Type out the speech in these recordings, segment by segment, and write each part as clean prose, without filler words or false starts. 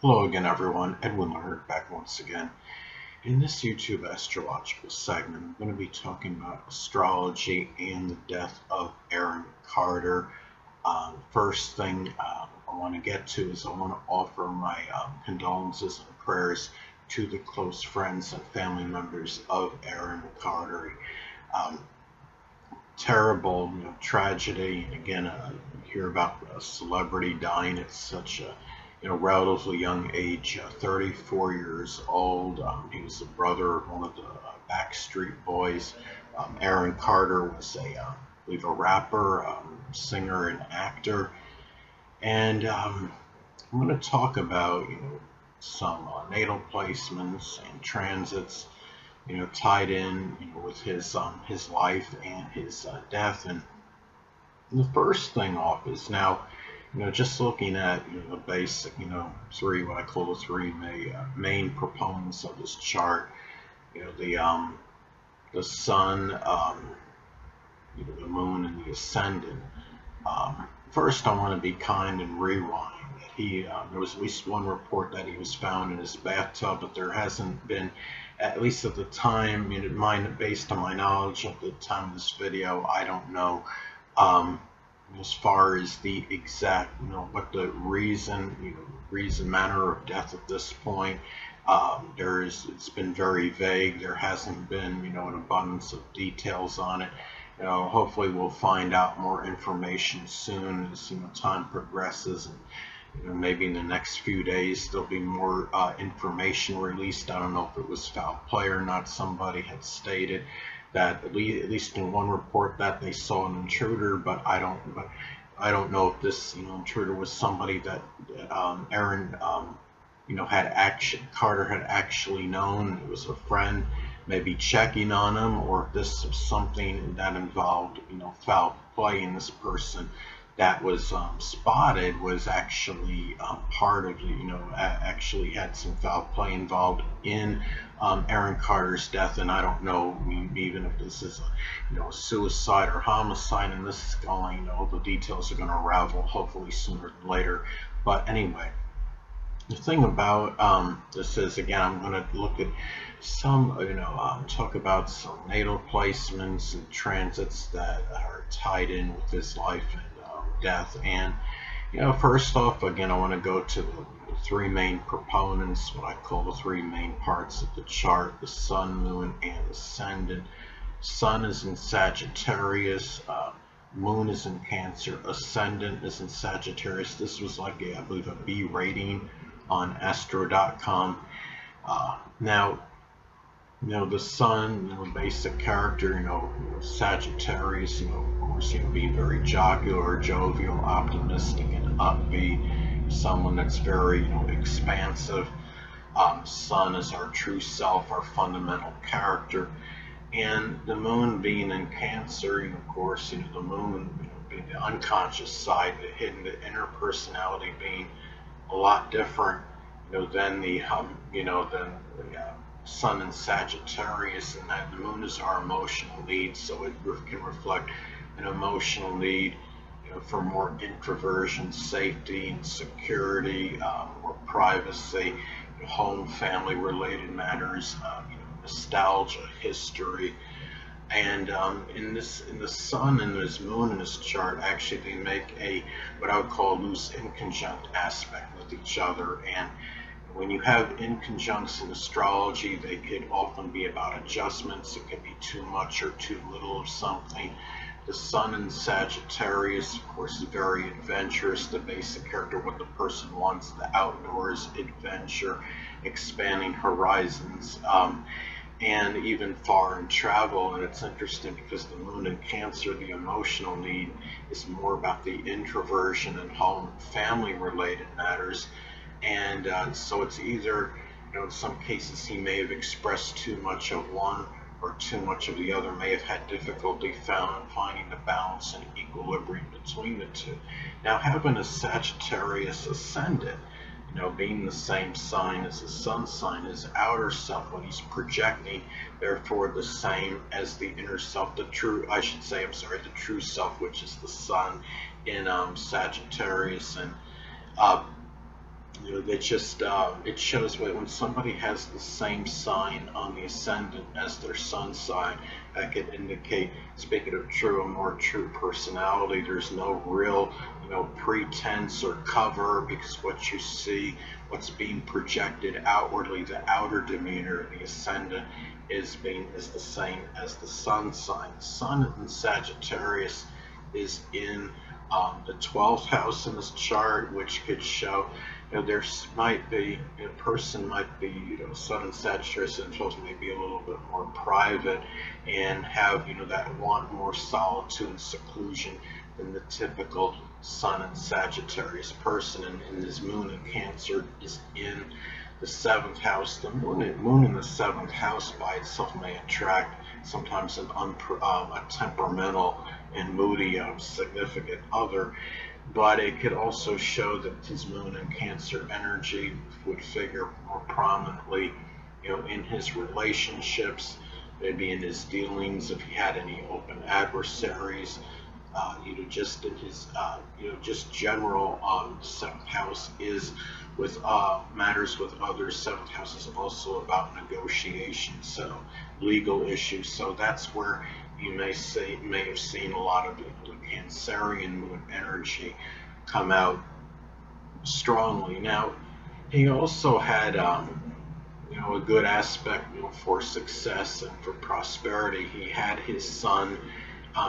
Hello again, everyone. Edwin Leonard back once again. In this YouTube astrological segment, I'm going to be talking about astrology and the death of Aaron Carter. First thing I want to get to is I want to offer my condolences and prayers to the close friends and family members of Aaron Carter. Um, Terrible, tragedy. Again, you hear about a celebrity dying at such a relatively young age, 34 years old. He was the brother of one of the Backstreet Boys. Aaron Carter was I believe, a rapper, singer, and actor. And I'm going to talk about some natal placements and transits tied in with his life and his death. And the first thing off is now, just looking at the basic, three, what I call the three main proponents of this chart. The sun, the moon, and the ascendant. First, I want to be kind and rewind. There was at least one report that he was found in his bathtub, but there hasn't been, at least at the time, based on my knowledge at the time of this video, I don't know um, as far as the exact, what the reason, manner of death at this point. It's been very vague. There hasn't been, an abundance of details on it. Hopefully we'll find out more information soon as time progresses, and maybe in the next few days there'll be more information released. I don't know if it was foul play or not. Somebody had stated that at least in one report that they saw an intruder, but I don't know if this intruder was somebody that Aaron Carter had actually known. It was a friend maybe checking on him, or if this was something that involved foul play, and this person that was spotted was actually part of actually had some foul play involved in Aaron Carter's death. And I don't know, even if this is a suicide or homicide, and this is going, the details are going to unravel hopefully sooner than later. But anyway, the thing about this is, again, I'm going to look at some, talk about some natal placements and transits that are tied in with his life and death. And, first off, again, I want to go to the three main proponents, what I call the three main parts of the chart: the sun, moon, and ascendant. Sun is in Sagittarius. Moon is in Cancer. Ascendant is in Sagittarius. This was like I believe, a B rating on Astro.com. Now, the sun, basic character, Sagittarius, of course, being very jocular, jovial, optimistic, and upbeat. Someone that's very, expansive. Sun is our true self, our fundamental character. And the moon being in Cancer, of course, the moon being the unconscious side, the hidden, the inner personality being a lot different, than the sun in Sagittarius, and that the moon is our emotional need, so it can reflect an emotional need, for more introversion, safety, and security, or privacy, home, family related matters, nostalgia, history. And in the sun and this moon in this chart, actually they make a what I would call loose inconjunct aspect with each other. And when you have inconjuncts in astrology, they could often be about adjustments. It could be too much or too little of something. The sun in Sagittarius, of course, is very adventurous. The basic character, what the person wants, the outdoors, adventure, expanding horizons. And even foreign travel. And it's interesting because the moon in Cancer, the emotional need, is more about the introversion and home family related matters. And so it's either, in some cases he may have expressed too much of one or too much of the other, may have had difficulty finding the balance and equilibrium between the two. Now, having a Sagittarius ascendant, being the same sign as the sun sign, his outer self, what he's projecting, therefore the same as the inner self, the true self, which is the sun in Sagittarius. And It just it shows when somebody has the same sign on the ascendant as their sun sign, that could indicate, speaking of true, a more true personality. There's no real, pretense or cover, because what you see, what's being projected outwardly, the outer demeanor of the ascendant is the same as the sun sign. Sun in Sagittarius is in the 12th house in this chart, which could show, there might be, a person might be, Sun and Sagittarius and 12th may be a little bit more private and have, that want more solitude and seclusion than the typical Sun and Sagittarius person. And his moon in Cancer is in the 7th house. The moon in the 7th house by itself may attract sometimes a temperamental and moody significant other, but it could also show that his moon in Cancer energy would figure more prominently, in his relationships, maybe in his dealings, if he had any open adversaries, just in his, just general. 7th house is with matters with others. 7th house is also about negotiation, so legal issues. So that's where you may have seen a lot of the Cancerian moon energy come out strongly. Now, he also had, a good aspect, for success and for prosperity. He had his sun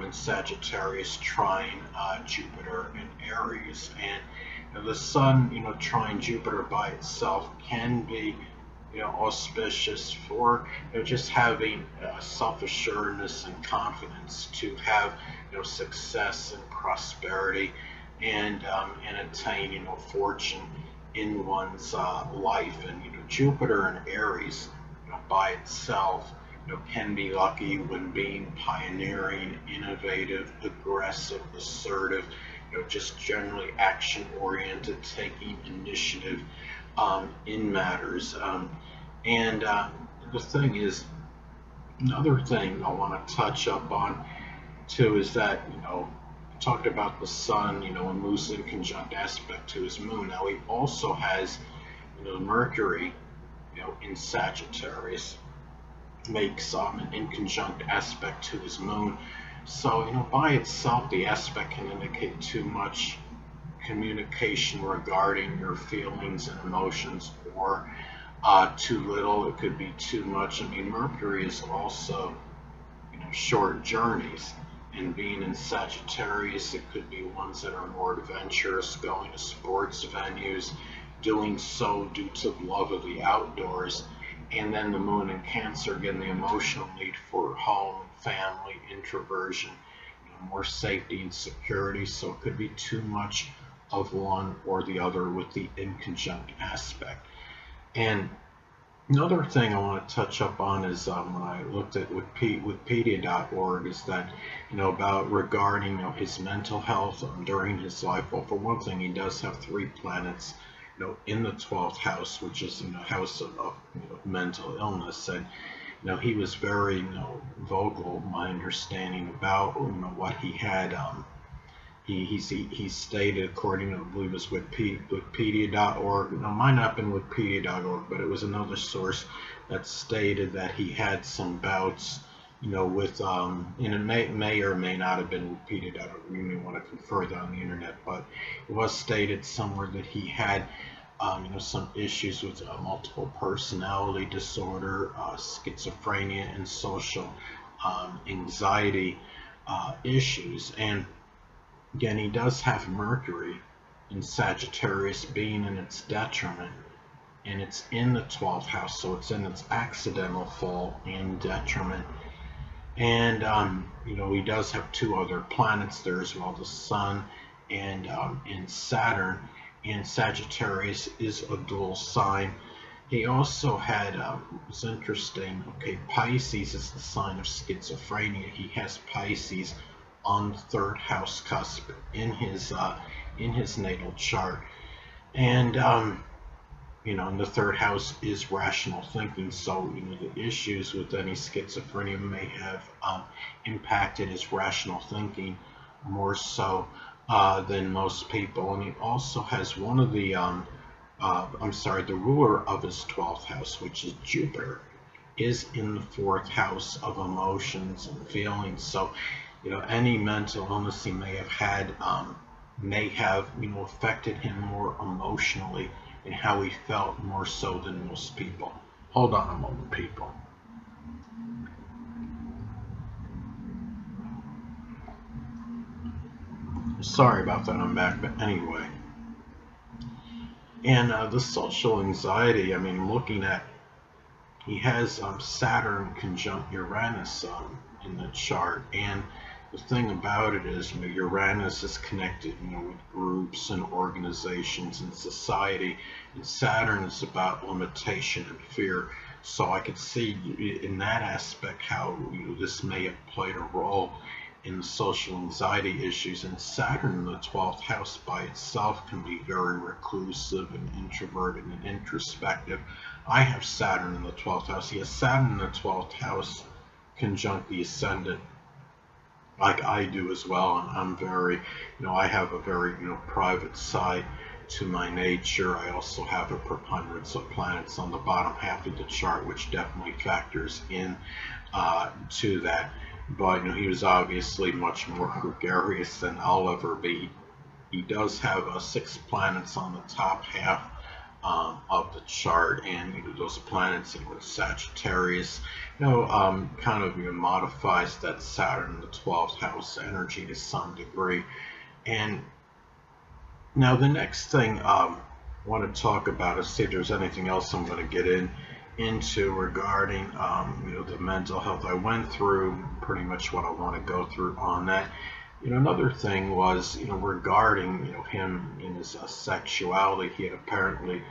in Sagittarius trine Jupiter in Aries, and the sun, trine Jupiter by itself can be, auspicious for, just having self-assuredness and confidence to have, success and prosperity, and attain, fortune in one's life. And Jupiter in Aries, by itself, can be lucky when being pioneering, innovative, aggressive, assertive, just generally action-oriented, taking initiative in matters. And the thing is, another thing I want to touch up on too is that, talked about the sun, and moves in conjunct aspect to his moon. Now he also has, Mercury, in Sagittarius, makes an in conjunct aspect to his moon. So, by itself, the aspect can indicate too much communication regarding your feelings and emotions, or too little. It could be too much. I mean, Mercury is also, short journeys. And being in Sagittarius, it could be ones that are more adventurous, going to sports venues, doing so due to love of the outdoors. And then the moon in Cancer, again, the emotional need for home, family, introversion, more safety and security. So it could be too much of one or the other with the in conjunct aspect. And another thing I want to touch up on is when I looked at Wikipedia.org, is that, about regarding, his mental health during his life. Well, for one thing, he does have 3 planets, in the 12th house, which is in the house of mental illness. And, he was very, vocal, my understanding, about, what he had. He stated, according to, I believe it was Wikipedia.org, might not have been Wikipedia.org, but it was another source that stated that he had some bouts, with, and it may or may not have been Wikipedia.org. You may want to confer that on the internet, but it was stated somewhere that he had, some issues with multiple personality disorder, schizophrenia, and social anxiety issues. And again, he does have Mercury in Sagittarius being in its detriment, and it's in the 12th house, so it's in its accidental fall and detriment. And, he does have 2 other planets there as well, the Sun and Saturn, and Sagittarius is a dual sign. He also had, it's interesting, Pisces is the sign of schizophrenia. He has Pisces on the 3rd house cusp in his natal chart, and and the 3rd house is rational thinking. So the issues with any schizophrenia may have impacted his rational thinking more so than most people. And he also has one of the the ruler of his 12th house, which is Jupiter, is in the 4th house of emotions and feelings. So, any mental illness he may have had may have, affected him more emotionally and how he felt more so than most people. Hold on a moment, people. Sorry about that, I'm back, but anyway. And the social anxiety, I mean, looking at, he has Saturn conjunct Uranus in the chart, and the thing about it is, Uranus is connected, with groups and organizations and society, and Saturn is about limitation and fear. So I could see in that aspect how this may have played a role in the social anxiety issues. And Saturn in the 12th house by itself can be very reclusive and introverted and introspective. I have Saturn in the 12th house. He has Saturn in the 12th house conjunct the ascendant, like I do as well. And I'm very, I have a very, private side to my nature. I also have a preponderance of planets on the bottom half of the chart, which definitely factors in to that. But he was obviously much more gregarious than I'll ever be. He does have 6 planets on the top half of the chart, and those planets in Sagittarius, kind of modifies that Saturn, the 12th house energy to some degree. And now the next thing I want to talk about is see if there's anything else I'm going to get into regarding the mental health. I went through pretty much what I want to go through on that. Another thing was, regarding, him in his sexuality. He had apparently,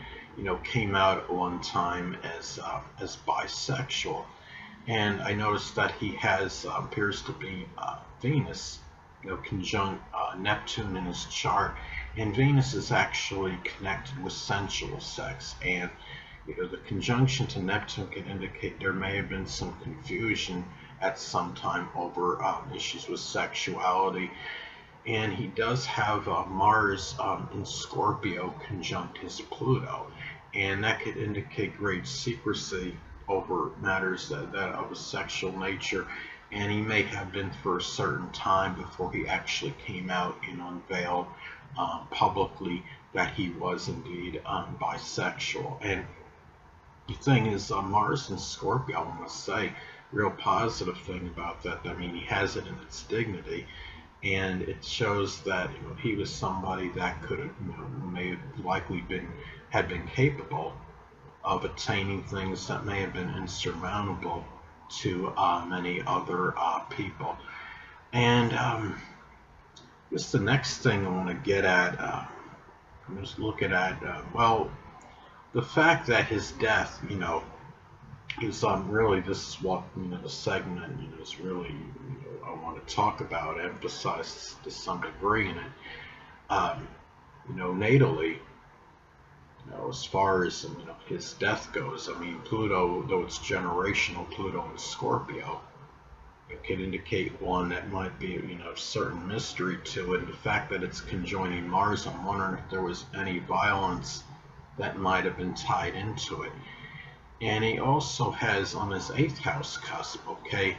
came out at one time as bisexual, and I noticed that he has appears to be Venus, conjunct Neptune in his chart, and Venus is actually connected with sensual sex, and the conjunction to Neptune can indicate there may have been some confusion at some time over issues with sexuality. And he does have Mars in Scorpio conjunct his Pluto, and that could indicate great secrecy over matters that of a sexual nature. And he may have been for a certain time before he actually came out and unveiled publicly that he was indeed bisexual. And the thing is, Mars and Scorpio, I want to say, real positive thing about that. I mean, he has it in its dignity, and it shows that he was somebody that could have, may have likely had been capable of attaining things that may have been insurmountable to many other people. And just the next thing I want to get at, I'm just looking at, well, the fact that his death, is really, this is what the segment is really I want to talk about, emphasize to some degree in it. Natally, as far as his death goes, I mean, Pluto, though it's generational, Pluto in Scorpio, it could indicate one that might be a certain mystery to it. And the fact that it's conjoining Mars, I'm wondering if there was any violence that might have been tied into it. And he also has on his 8th house cusp, okay,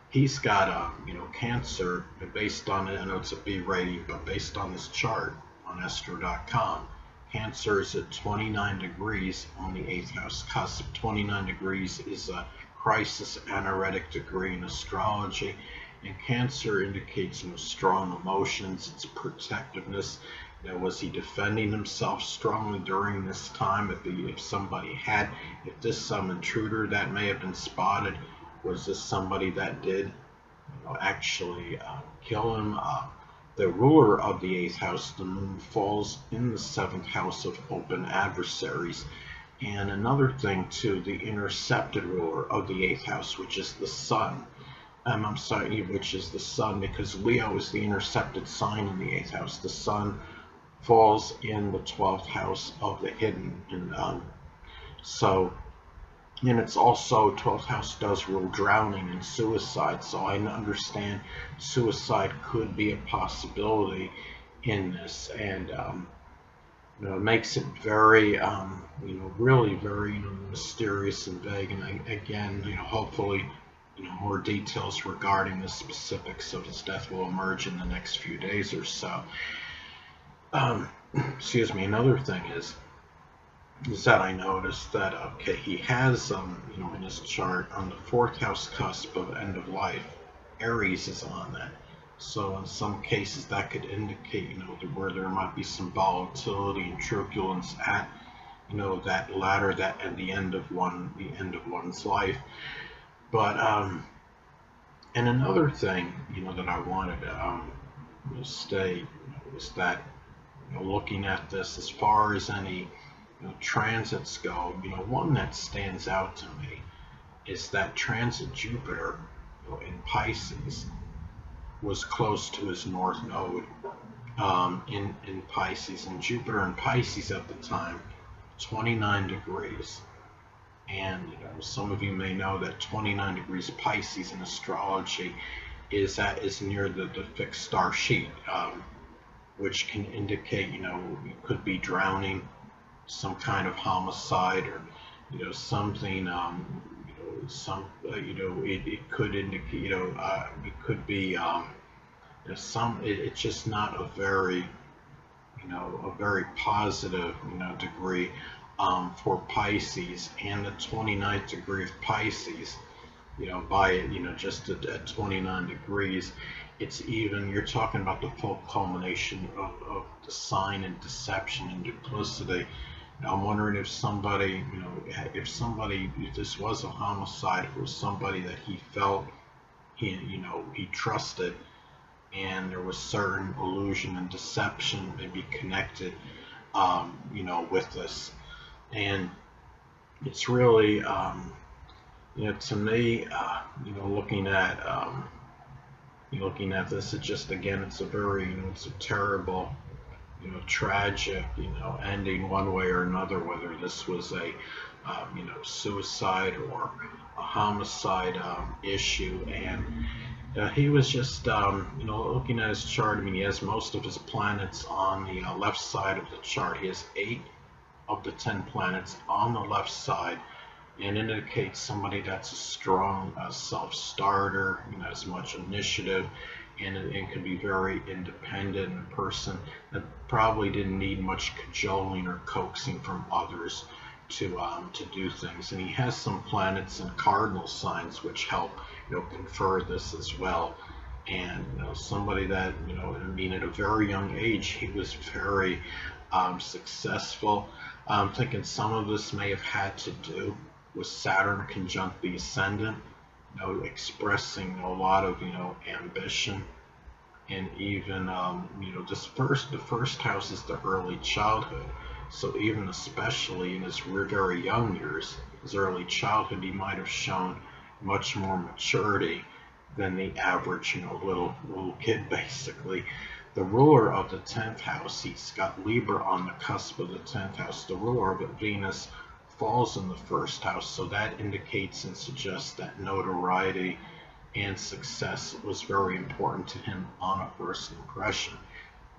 he's got Cancer, based on it, I know it's a B rating, but based on this chart on Astro.com, Cancer is at 29 degrees on the 8th house cusp. 29 degrees is a crisis anaretic degree in astrology, and Cancer indicates strong emotions, it's protectiveness. Was he defending himself strongly during this time? If somebody had, if this intruder that may have been spotted, was this somebody that did actually kill him? The ruler of the 8th house, the moon, falls in the 7th house of open adversaries. And another thing too, the intercepted ruler of the 8th house, which is the sun. I'm sorry, which is the sun, because Leo is the intercepted sign in the 8th house. The sun falls in the 12th house of the hidden, and and it's also 12th house does rule drowning and suicide, so I understand suicide could be a possibility in this. And It makes it very, really very, mysterious and vague. And again, hopefully, more details regarding the specifics of his death will emerge in the next few days or so. Um, excuse me. Another thing is that I noticed that okay, he has in his chart on the fourth house cusp of end of life, Aries is on that. So in some cases that could indicate where there might be some volatility and turbulence at that ladder, that at the end of one's life. But and another thing that I wanted to state is that looking at this as far as any transits go, one that stands out to me is that transit Jupiter in Pisces was close to his north node in Pisces, and Jupiter in Pisces at the time, 29 degrees. And some of you may know that 29 degrees Pisces in astrology is near the fixed star sheet, which can indicate you could be drowning, some kind of homicide, or something, it could indicate, it could be it's just not a very a very positive degree for Pisces. And the 29th degree of Pisces, by just at 29 degrees, it's even, you're talking about the full culmination of the sign and deception and duplicity. I'm wondering if somebody, if this was a homicide, if it was somebody that he felt he trusted, and there was certain illusion and deception maybe connected, with this. And it's really, to me, looking at this, it just, again, it's a very, it's a terrible, tragic, ending one way or another, whether this was a, suicide or a homicide issue. And he was just, looking at his chart, I mean, he has most of his planets on the left side of the chart. He has 8 of the 10 planets on the left side, and indicates somebody that's a strong self-starter, has much initiative, and can be very independent, a person that probably didn't need much cajoling or coaxing from others to do things. And he has some planets and cardinal signs which help confer this as well. And somebody that I mean, at a very young age, he was very successful. I'm thinking some of this may have had to do with Saturn conjunct the ascendant, expressing a lot of ambition. And even the first house is the early childhood. So even especially in his very young years, his early childhood, he might have shown much more maturity than the average little kid, basically. The ruler of the 10th house, he's got Libra on the cusp of the 10th house. The ruler of it, Venus, falls in the first house, so that indicates and suggests that notoriety and success was very important to him on a first impression.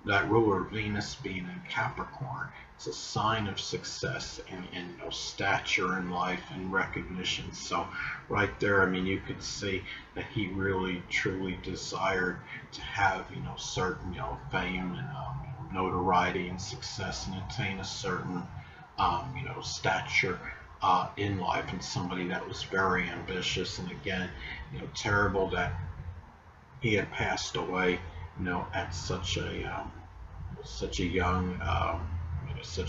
That ruler Venus being in Capricorn, it's a sign of success and stature in life and recognition. So right there, I mean, you could see that he really truly desired to have certain fame and notoriety and success, and attain a certain stature in life, and somebody that was very ambitious. And again, terrible that he had passed away, at such a young, such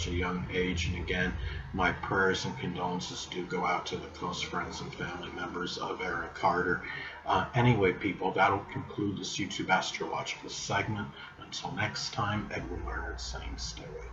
a young age. And again, my prayers and condolences do go out to the close friends and family members of Aaron Carter. Anyway, people, that'll conclude this YouTube astrological segment. Until next time, Edwin Leonard saying stay away.